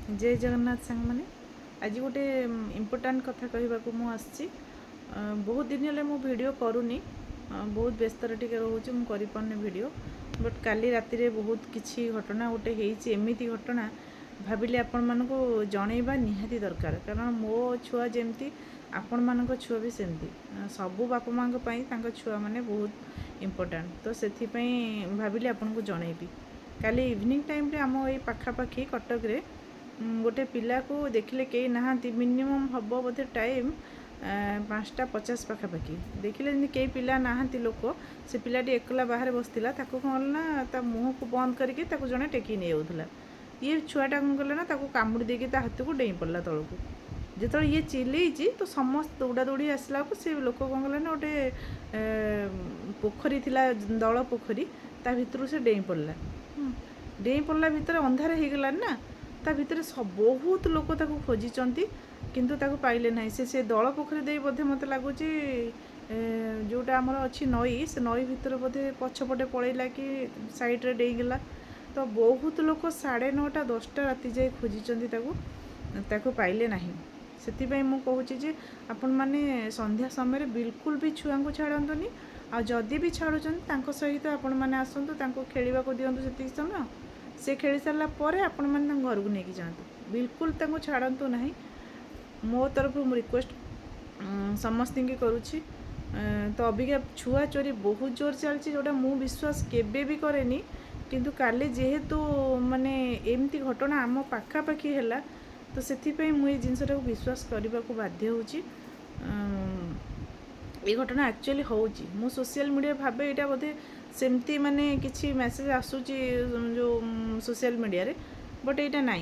जय जगन्नाथ सांग मैंने आज गोटे इम्पोर्टाट कथा कहवाक मुझे बहुत दिन है मु वीडियो करूनी बहुत व्यस्त टे रोचे मुझे वीडियो बट काली राति रे बहुत किसी घटना गोटे एमती घटना भाविले आपण मानक जनइबा निहाती दरकार कारण मो छुआ जमती आपण मानक छुआ भी सेमती सबू बापा माँ छुआ मैंने बहुत इम्पोर्टाट तो से भाविले आपन को जनइबी काली इवनिंग टाइम रे आम ये पाखापाखि कटक रे गोटे पिला को देखले कई नहांती मिनिमम हम बोधे टाइम 5:50 पाखापाखि देखिले कई पिला नहांती लोक से पिलाटी एकला बाहर बसला कौन ना ता मुँह को बंद करके जड़े टेकी नहीं जाऊला ये छुआटा कौन कले ना कामुड़ी देकी हाथ को डेई पड़ा तौक जो ये चिल्लैची तो समस्त दौड़ा दौड़ी आसला से लोक कौन कले ना गोटे पोखरी थिला दल पोखरी ता भितर से डेई पड़ा भितर अंधार हो गला ना ता भितर सब बहुत लोक ताको खोजिचंती किंतु ताको पाइले नहीं से दल पोखरी दे बोधे मत लगुच जोटा आमर अच्छी नई से नई भितर बोधे पछपटे पड़ेला कि साइड रे डेगला तो बहुत लोक 9:30 10टा राति जाए खोजिचंती ताको पाइले नहीं से मु कहूची जे आपण माने संध्या समय बिल्कुल भी छुआ को छाड़तुनी आ जदि भी छाड़ुचंती सहित आपण माने आसंतु ताको खेलिबा को दियंतु सेति समय से खेली सारा पर आपण मैंने घर को लेकिन जातु बिल्कुल छाड़तु ना मो तरफ रिक्वेस्ट समस्त की करुच्ची तो अबिका छुआ चोरी बहुत जोर चलती जोटा मु विश्वास केबे भी करेनी किंतु काली जेहेतु माने एमती घटना आम पाखापाखि है तो से मुझे जिनसा विश्वास करने को बाध्य होची ये घटना एक्चुअली होची मु सोशल मीडिया भावे यहाँ बोधे सेमती माने किसी मेसेज आसूची जो सोशल मीडिया रे बट यहाँ नाई